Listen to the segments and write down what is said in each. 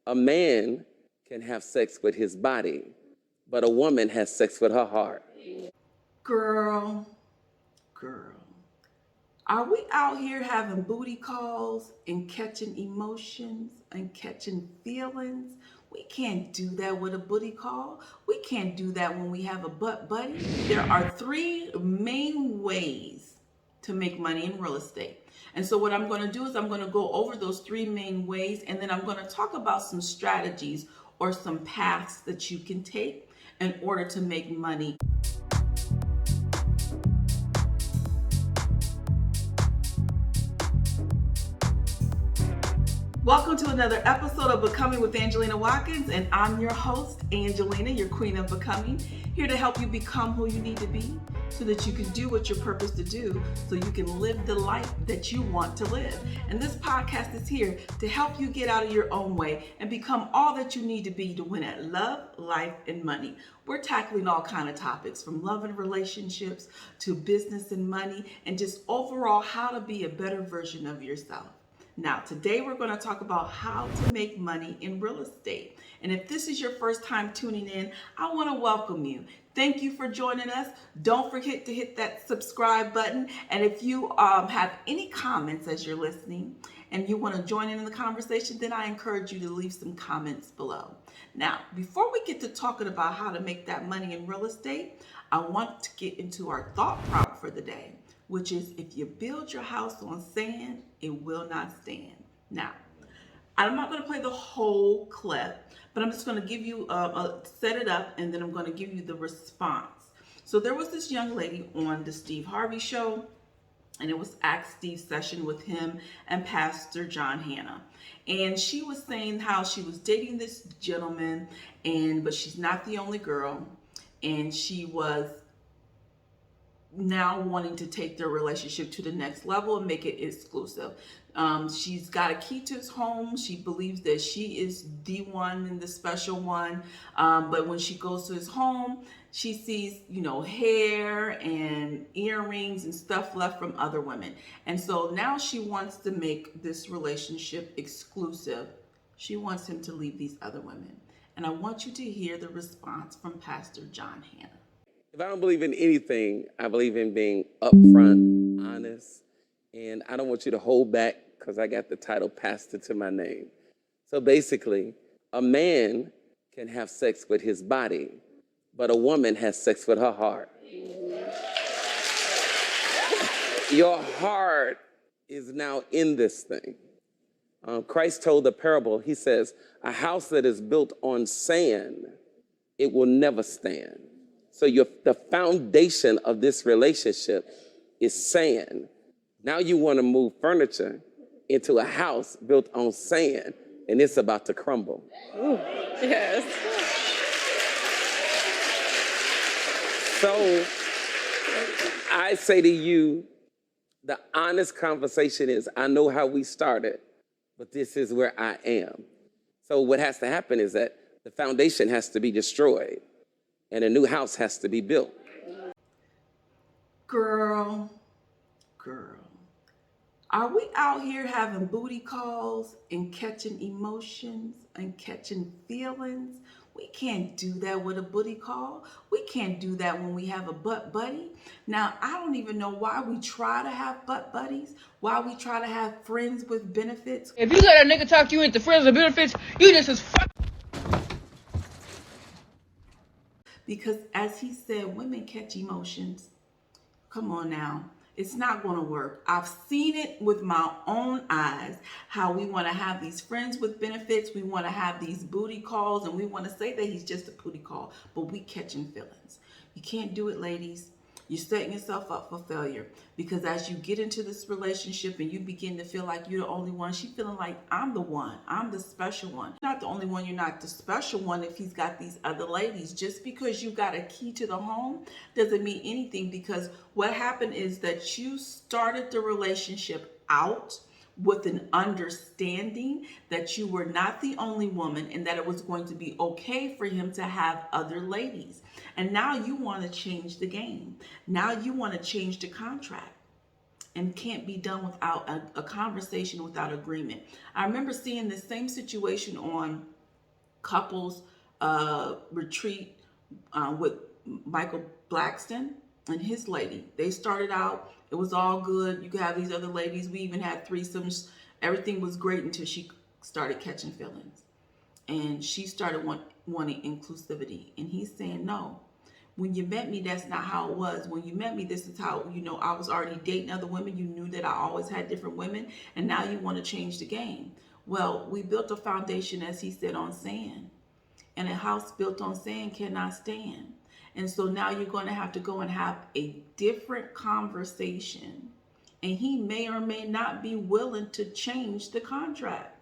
A man can have sex with his body, but a woman has sex with her heart. Girl, girl, are we out here having booty calls and catching emotions and catching feelings? We can't do that with a booty call. We can't do that when we have a butt buddy. There are three main ways to make money in real estate. And so what I'm going to do is I'm going to go over those three main ways, and then I'm going to talk about some strategies or some paths that you can take in order to make money. Welcome to another episode of Becoming with Angelina Watkins, and I'm your host, Angelina, your queen of becoming, here to help you become who you need to be so that you can do what you're purposed to do, so you can live the life that you want to live. And this podcast is here to help you get out of your own way and become all that you need to be to win at love, life, and money. We're tackling all kinds of topics, from love and relationships to business and money, and just overall how to be a better version of yourself. Now, today we're going to talk about how to make money in real estate. And if this is your first time tuning in, I want to welcome you. Thank you for joining us. Don't forget to hit that subscribe button. And if you have any comments as you're listening and you want to join in the conversation, then I encourage you to leave some comments below. Now, before we get to talking about how to make that money in real estate, I want to get into our thought prompt for the day, which is, if you build your house on sand, it will not stand. Now, I'm not going to play the whole clip, but I'm just going to give you set it up, and then I'm going to give you the response. So there was this young lady on the Steve Harvey show, and it was Ask Steve session with him and Pastor John Hanna. And she was saying how she was dating this gentleman, but she's not the only girl, and she was now wanting to take their relationship to the next level and make it exclusive. She's got a key to his home. She believes that she is the one and the special one. But when she goes to his home, she sees, hair and earrings and stuff left from other women. And so now she wants to make this relationship exclusive. She wants him to leave these other women. And I want you to hear the response from Pastor John Hanna. If I don't believe in anything, I believe in being upfront, honest, and I don't want you to hold back because I got the title pastor to my name. So basically, a man can have sex with his body, but a woman has sex with her heart. Your heart is now in this thing. Christ told the parable, he says, a house that is built on sand, it will never stand. So the foundation of this relationship is sand. Now you want to move furniture into a house built on sand, and it's about to crumble. Ooh, yes. So I say to you, the honest conversation is, I know how we started, but this is where I am. So what has to happen is that the foundation has to be destroyed, and a new house has to be built. Girl, are we out here having booty calls and catching emotions and catching feelings? We can't do that with a booty call. We can't do that when we have a butt buddy. Now, I don't even know why we try to have butt buddies, why we try to have friends with benefits. If you let a nigga talk you into friends with benefits, you just as fuck. Because as he said, women catch emotions. Come on now. It's not going to work. I've seen it with my own eyes, how we want to have these friends with benefits. We want to have these booty calls, and we want to say that he's just a booty call, but we catching feelings. You can't do it, ladies. You're setting yourself up for failure, because as you get into this relationship and you begin to feel like you're the only one, she's feeling like, I'm the one, I'm the special one. You're not the only one, you're not the special one if he's got these other ladies. Just because you got a key to the home doesn't mean anything, because what happened is that you started the relationship out with an understanding that you were not the only woman and that it was going to be okay for him to have other ladies. And now you want to change the game. Now you want to change the contract. and can't be done without a conversation, without agreement. I remember seeing the same situation on couples retreat with Michael Blackston and his lady. They started out, it was all good. You could have these other ladies. We even had threesomes. Everything was great until she started catching feelings. And she started wanting inclusivity. And he's saying, no, when you met me, that's not how it was. When you met me, this is how, I was already dating other women. You knew that I always had different women. And now you want to change the game. Well, we built a foundation, as he said, on sand. And a house built on sand cannot stand. And so now you're going to have to go and have a different conversation. And he may or may not be willing to change the contract.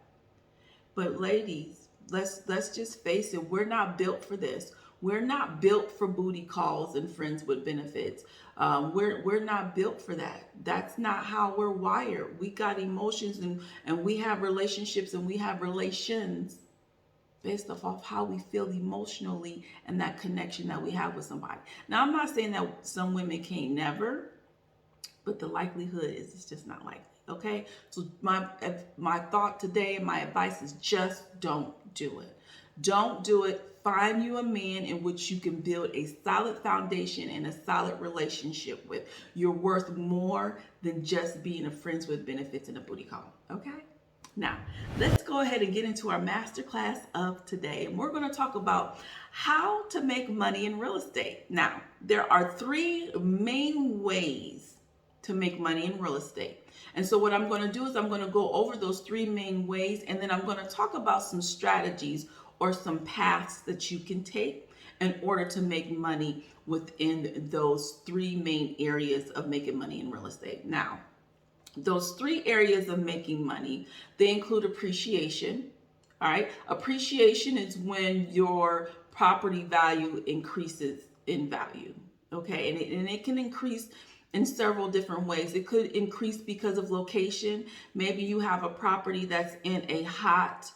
But ladies, let's just face it, we're not built for this. We're not built for booty calls and friends with benefits. We're not built for that. That's not how we're wired. We got emotions and we have relationships and we have relations based off of how we feel emotionally and that connection that we have with somebody. Now, I'm not saying that some women can't never, but the likelihood is it's just not likely. Okay, so my thought today, my advice is just don't do it. Don't do it. Find you a man in which you can build a solid foundation and a solid relationship with. You're worth more than just being a friends with benefits and a booty call. Okay. Now, let's go ahead and get into our masterclass of today. And we're going to talk about how to make money in real estate. Now, there are three main ways to make money in real estate. And so what I'm going to do is I'm going to go over those three main ways, and then I'm going to talk about some strategies or some paths that you can take in order to make money within those three main areas of making money in real estate. Now, those three areas of making money, they include appreciation. All right. Appreciation is when your property value increases in value. Okay. And it can increase in several different ways. It could increase because of location. Maybe you have a property that's in a hot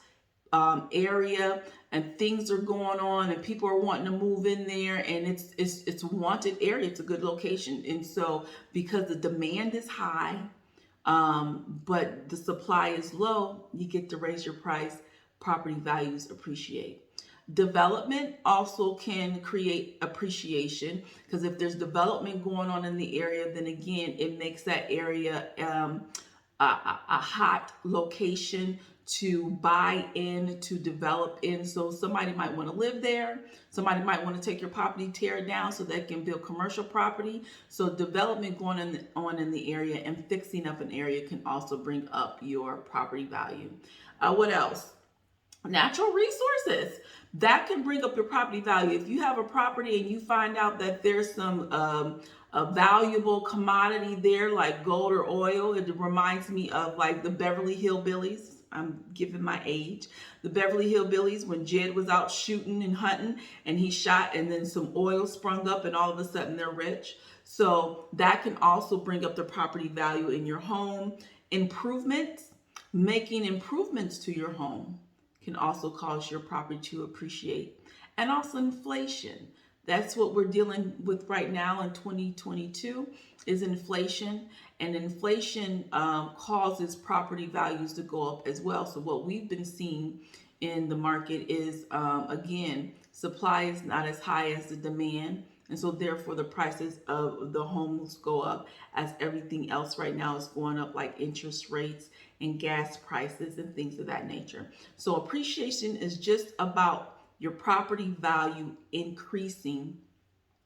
area and things are going on and people are wanting to move in there, and it's a wanted area. It's a good location. And so because the demand is high, but the supply is low, you get to raise your price, property values appreciate. Development also can create appreciation, because if there's development going on in the area, then again, it makes that area a hot location to buy in, to develop in. So somebody might want to live there. Somebody might want to take your property, tear it down so they can build commercial property. So development going on in the area and fixing up an area can also bring up your property value. What else? Natural resources. That can bring up your property value. If you have a property and you find out that there's some a valuable commodity there, like gold or oil, it reminds me of like the Beverly Hillbillies. I'm giving my age. The Beverly Hillbillies, when Jed was out shooting and hunting and he shot, and then some oil sprung up and all of a sudden they're rich. So that can also bring up the property value in your home. Improvements, making improvements to your home can also cause your property to appreciate. And also inflation. That's what we're dealing with right now in 2022 is inflation. And inflation causes property values to go up as well. So what we've been seeing in the market is, again, supply is not as high as the demand. And so therefore the prices of the homes go up, as everything else right now is going up, like interest rates and gas prices and things of that nature. So appreciation is just about your property value increasing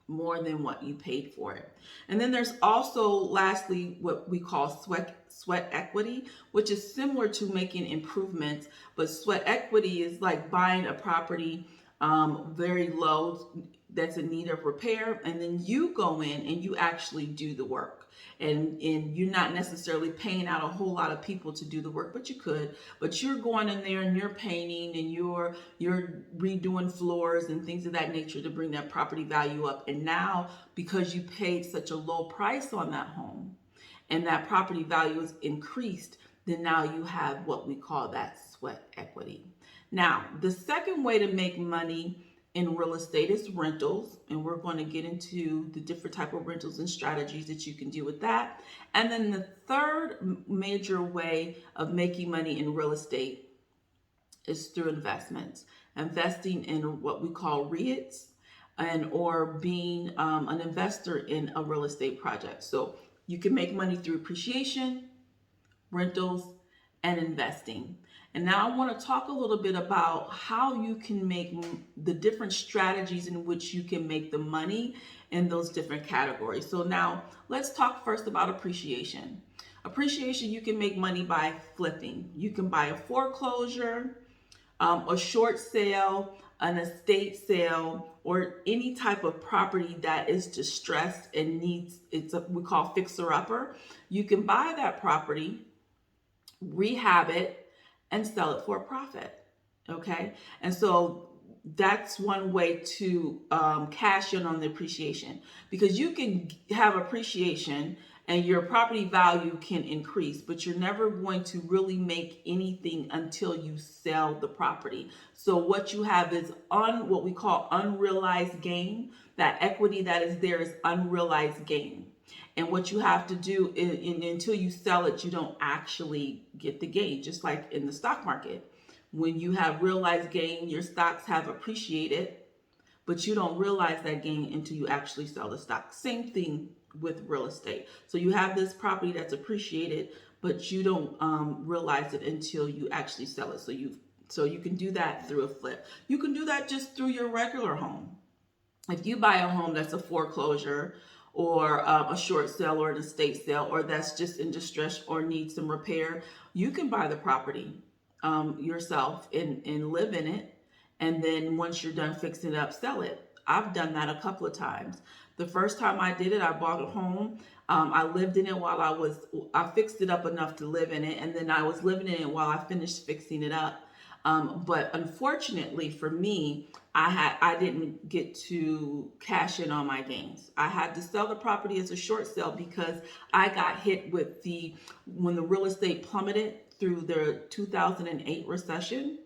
more than what you paid for it. And then there's also, lastly, what we call sweat equity, which is similar to making improvements, but sweat equity is like buying a property very low that's in need of repair, and then you go in and you actually do the work, and you're not necessarily paying out a whole lot of people to do the work, but you could. But you're going in there and you're painting and you're redoing floors and things of that nature to bring that property value up. And now, because you paid such a low price on that home and that property value is increased, then now you have what we call that sweat equity. Now, the second way to make money in real estate is rentals, and we're going to get into the different type of rentals and strategies that you can do with that. And then the third major way of making money in real estate is through investments, investing in what we call REITs, and or being an investor in a real estate project. So you can make money through appreciation, rentals, and investing. And now I want to talk a little bit about how you can make the different strategies in which you can make the money in those different categories. So now let's talk first about appreciation. Appreciation, you can make money by flipping. You can buy a foreclosure, a short sale, an estate sale, or any type of property that is distressed and needs, we call fixer upper. You can buy that property, rehab it, and sell it for a profit. Okay, and so that's one way to cash in on the appreciation, because you can have appreciation and your property value can increase, but you're never going to really make anything until you sell the property. So what you have is what we call unrealized gain. That equity that is there is unrealized gain. And what you have to do until you sell it, you don't actually get the gain, just like in the stock market. When you have realized gain, your stocks have appreciated, but you don't realize that gain until you actually sell the stock. Same thing with real estate. So you have this property that's appreciated, but you don't realize it until you actually sell it. So you can do that through a flip. You can do that just through your regular home. If you buy a home that's a foreclosure, or a short sale, or an estate sale, or that's just in distress or needs some repair, you can buy the property yourself and live in it. And then once you're done fixing it up, sell it. I've done that a couple of times. The first time I did it, I bought a home. I lived in it while I fixed it up enough to live in it. And then I was living in it while I finished fixing it up. But unfortunately for me, I didn't get to cash in on my gains. I had to sell the property as a short sale because I got hit with when the real estate plummeted through the 2008 recession,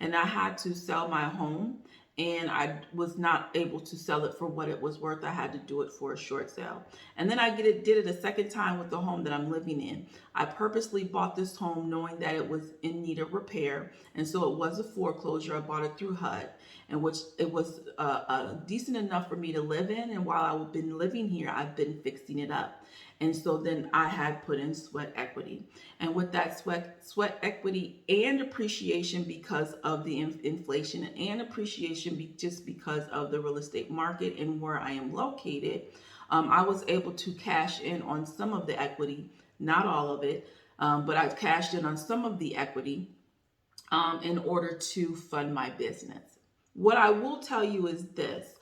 and I had to sell my home, and I was not able to sell it for what it was worth. I had to do it for a short sale. And then I did it a second time with the home that I'm living in. I purposely bought this home knowing that it was in need of repair. And so it was a foreclosure. I bought it through HUD, and which it was decent enough for me to live in. And while I've been living here, I've been fixing it up. And so then I had put in sweat equity. And with that sweat equity and appreciation because of the inflation, and appreciation just because of the real estate market and where I am located, I was able to cash in on some of the equity, not all of it, but I've cashed in on some of the equity in order to fund my business. What I will tell you is this.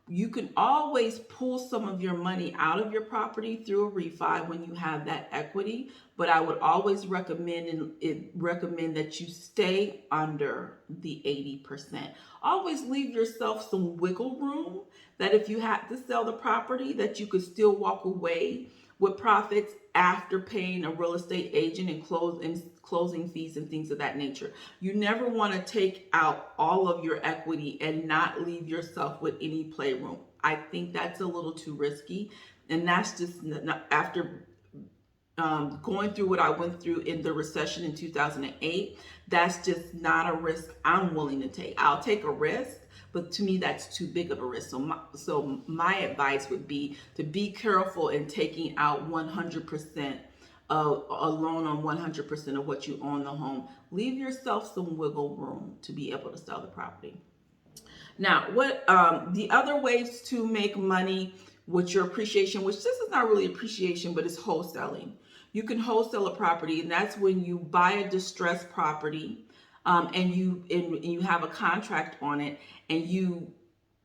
You can always pull some of your money out of your property through a refi when you have that equity, but I would always recommend that you stay under the 80%. Always leave yourself some wiggle room, that if you had to sell the property, that you could still walk away with profits after paying a real estate agent and closing fees and things of that nature. You never want to take out all of your equity and not leave yourself with any playroom. I think that's a little too risky, and that's just after going through what I went through in the recession in 2008. That's just not a risk I'm willing to take. I'll take a risk, but to me, that's too big of a risk. So my advice would be to be careful in taking out 100% of a loan on 100% of what you own the home. Leave yourself some wiggle room to be able to sell the property. Now, what the other ways to make money with your appreciation, which this is not really appreciation, but it's wholesaling. You can wholesale a property, and that's when you buy a distressed property, and you have a contract on it, and you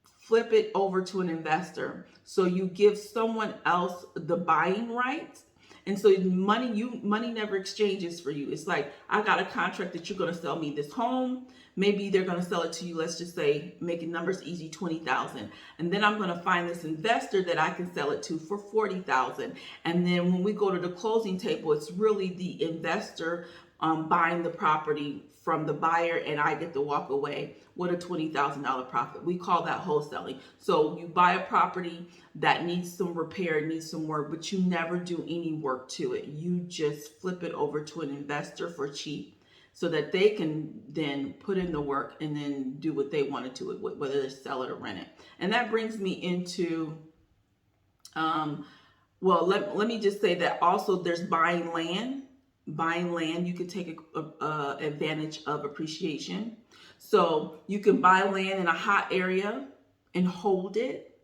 flip it over to an investor. So you give someone else the buying rights. And so money never exchanges for you. It's like, I got a contract that you're going to sell me this home. Maybe they're going to sell it to you, let's just say, making numbers easy, $20,000. And then I'm going to find this investor that I can sell it to for $40,000. And then when we go to the closing table, it's really the investor buying the property from the buyer, and I get to walk away with a $20,000 profit. We call that wholesaling. So you buy a property that needs some repair, needs some work, but you never do any work to it. You just flip it over to an investor for cheap, so that they can then put in the work and then do what they want to do with it, whether they sell it or rent it. And that brings me into, well, let me just say that also there's buying land. Buying land, you can take advantage of appreciation. So you can buy land in a hot area and hold it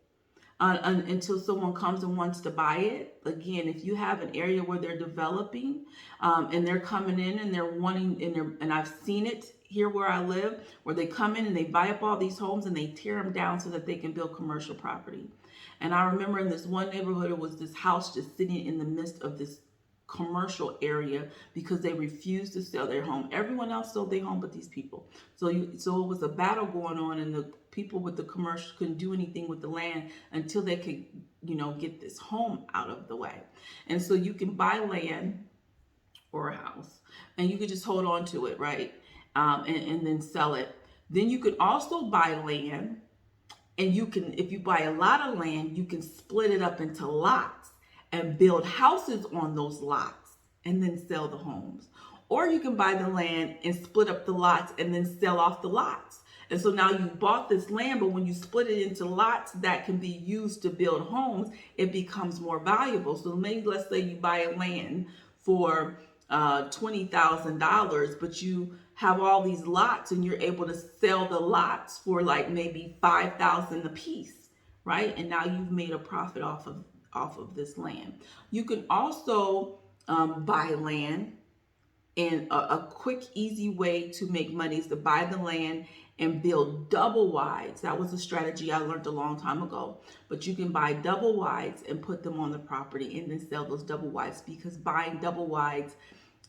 until someone comes and wants to buy it. Again, if you have an area where they're developing and they're coming in and they're wanting, and I've seen it here where I live, where they come in and they buy up all these homes and they tear them down so that they can build commercial property. And I remember in this one neighborhood, it was this house just sitting in the midst of this commercial area because they refused to sell their home. Everyone else sold their home but these people. So it was a battle going on, and the people with the commercial couldn't do anything with the land until they could, get this home out of the way. And so you can buy land or a house and you could just hold on to it, right? And then sell it. Then you could also buy land, and you can, if you buy a lot of land, you can split it up into lots and build houses on those lots and then sell the homes. Or you can buy the land and split up the lots and then sell off the lots. And so now you bought this land, but when you split it into lots that can be used to build homes, it becomes more valuable. So maybe let's say you buy a land for $20,000, but you have all these lots and you're able to sell the lots for like maybe $5,000 a piece, right? And now you've made a profit off of this land. You can also buy land, and a quick, easy way to make money is to buy the land and build double wides. That was a strategy I learned a long time ago. But you can buy double wides and put them on the property and then sell those double wides, because buying double wides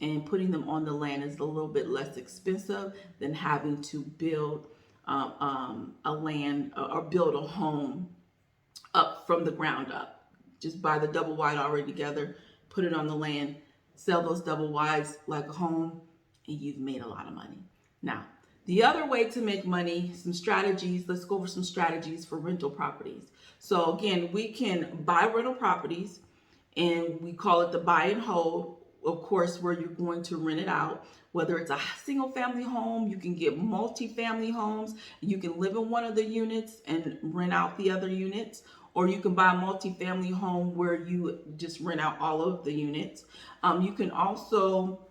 and putting them on the land is a little bit less expensive than having to build a land or build a home up from the ground up. Just buy the double wide already together, put it on the land, sell those double wides like a home, and you've made a lot of money. Now, the other way to make money, some strategies, let's go over some strategies for rental properties. So again, we can buy rental properties, and we call it the buy and hold, of course, where you're going to rent it out. Whether it's a single family home, you can get multi-family homes. You can live in one of the units and rent out the other units. Or you can buy a multi-family home where you just rent out all of the units. You can also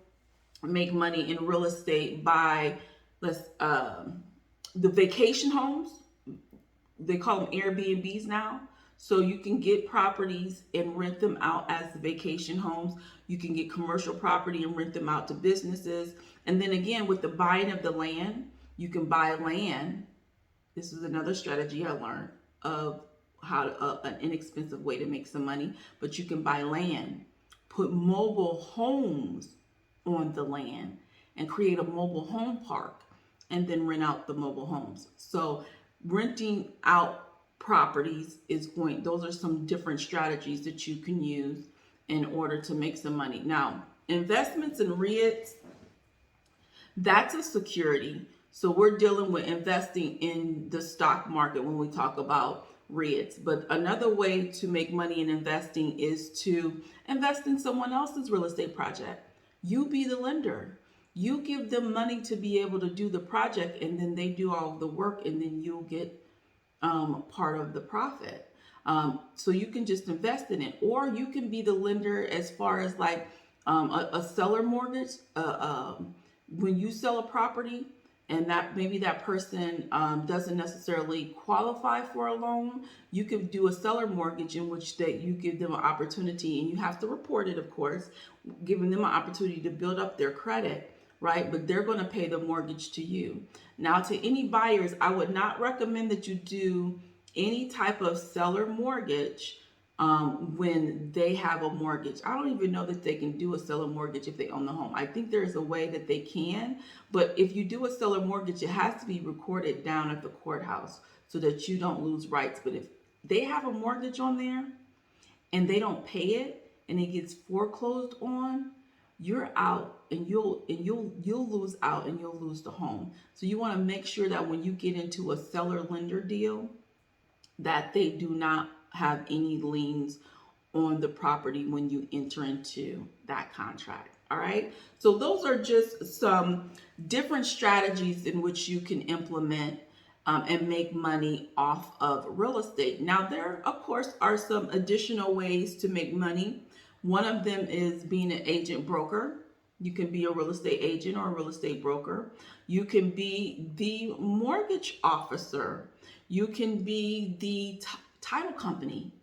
make money in real estate by the vacation homes. They call them Airbnbs now. So you can get properties and rent them out as vacation homes. You can get commercial property and rent them out to businesses. And then again, with the buying of the land, you can buy land. This is another strategy I learned of how an inexpensive way to make some money. But you can buy land, put mobile homes on the land, and create a mobile home park, and then rent out the mobile homes. So renting out properties those are some different strategies that you can use in order to make some money. Now, investments in REITs, that's a security. So we're dealing with investing in the stock market when we talk about REITs. But another way to make money in investing is to invest in someone else's real estate project. You be the lender. You give them money to be able to do the project, and then they do all of the work, and then you'll get part of the profit. So you can just invest in it, or you can be the lender as far as like a seller mortgage. When you sell a property and that maybe that person doesn't necessarily qualify for a loan, you can do a seller mortgage in which that you give them an opportunity, and you have to report it, of course, giving them an opportunity to build up their credit, right? But they're going to pay the mortgage to you. Now, to any buyers, I would not recommend that you do any type of seller mortgage when they have a mortgage. I don't even know that they can do a seller mortgage if they own the home. I think there's a way that they can, but if you do a seller mortgage, it has to be recorded down at the courthouse so that you don't lose rights. But if they have a mortgage on there and they don't pay it and it gets foreclosed on, you're out, and you'll lose out, and you'll lose the home. So you want to make sure that when you get into a seller lender deal, that they do not have any liens on the property when you enter into that contract. All right. So those are just some different strategies in which you can implement and make money off of real estate. Now, there, of course, are some additional ways to make money. One of them is being an agent broker. You can be a real estate agent or a real estate broker. You can be the mortgage officer. You can be the title company.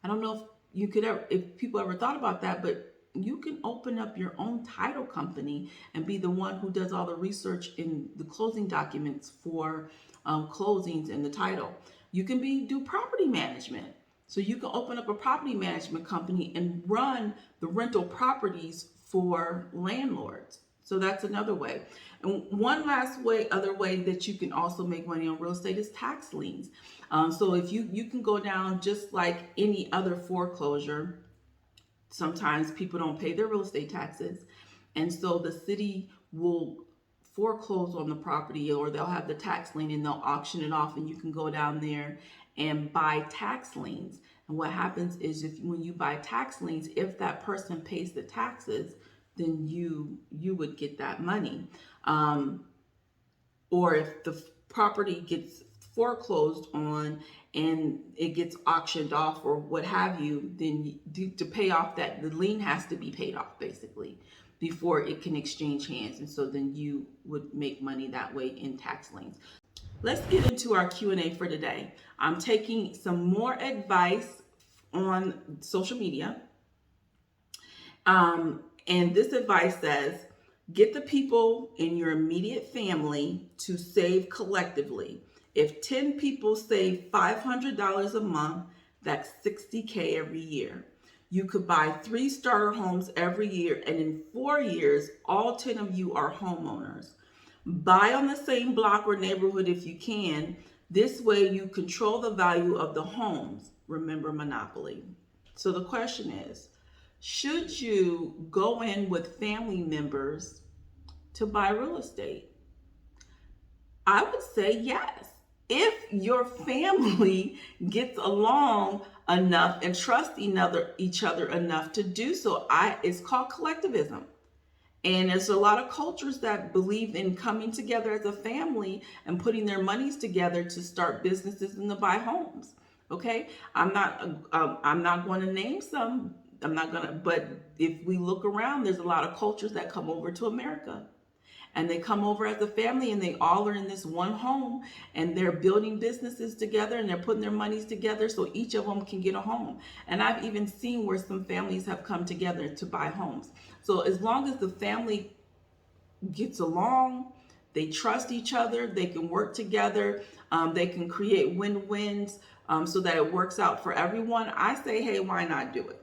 I don't know if you could ever, if people ever thought about that, but you can open up your own title company and be the one who does all the research in the closing documents for closings and the title. You can do property management. So you can open up a property management company and run the rental properties for landlords. So that's another way. And one last other way that you can also make money on real estate is tax liens. So if you can go down just like any other foreclosure. Sometimes people don't pay their real estate taxes, and so the city will foreclose on the property, or they'll have the tax lien and they'll auction it off, and you can go down there and buy tax liens. And what happens is, when you buy tax liens, if that person pays the taxes, then you would get that money. Or if the property gets foreclosed on and it gets auctioned off or what have you, then to pay off that, the lien has to be paid off basically before it can exchange hands. And so then you would make money that way in tax liens. Let's get into our Q&A for today. I'm taking some more advice on social media. And this advice says, get the people in your immediate family to save collectively. If 10 people save $500 a month, that's $60K every year. You could buy 3 starter homes every year, and in 4 years, all 10 of you are homeowners. Buy on the same block or neighborhood if you can. This way you control the value of the homes. Remember, monopoly. So the question is, should you go in with family members to buy real estate? I would say yes. If your family gets along enough and trusts each other enough to do so. It's called collectivism. And there's a lot of cultures that believe in coming together as a family and putting their monies together to start businesses and to buy homes. Okay, I'm not going to name some. But if we look around, there's a lot of cultures that come over to America. And they come over as a family, and they all are in this one home, and they're building businesses together, and they're putting their monies together so each of them can get a home. And I've even seen where some families have come together to buy homes. So as long as the family gets along, they trust each other, they can work together, they can create win-wins so that it works out for everyone, I say, hey, why not do it?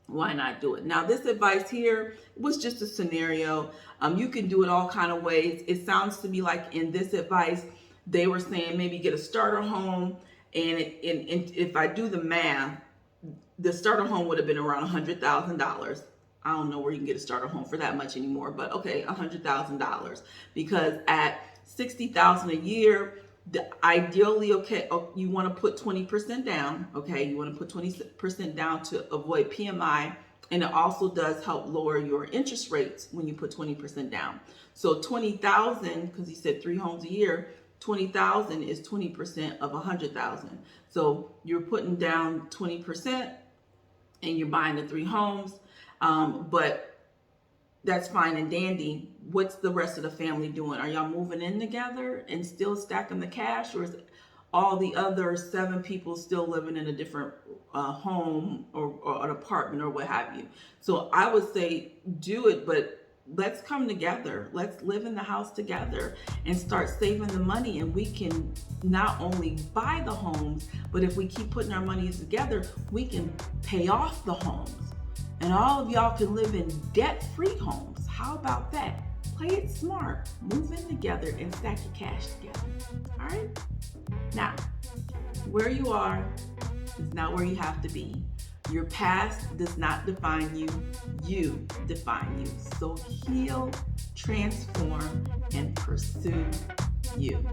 Why not do it? Now, this advice here was just a scenario. You can do it all kind of ways. It sounds to me like in this advice, they were saying maybe get a starter home. And if I do the math, the starter home would have been around $100,000. I don't know where you can get a starter home for that much anymore, but okay, $100,000. Because at $60,000 a year, ideally, okay, you want to put 20% down. Okay, you want to put 20% down to avoid PMI, and it also does help lower your interest rates when you put 20% down. So 20,000, because he said 3 homes a year, 20,000 is 20% of 100,000. So you're putting down 20%, and you're buying the 3 homes, but that's fine and dandy. What's the rest of the family doing? Are y'all moving in together and still stacking the cash, or is all the other 7 people still living in a different home or an apartment or what have you? So I would say do it, but let's come together. Let's live in the house together and start saving the money, and we can not only buy the homes, but if we keep putting our money together, we can pay off the homes. And all of y'all can live in debt-free homes. How about that? Play it smart. Move in together and stack your cash together. All right? Now, where you are is not where you have to be. Your past does not define you. You define you. So heal, transform, and pursue you.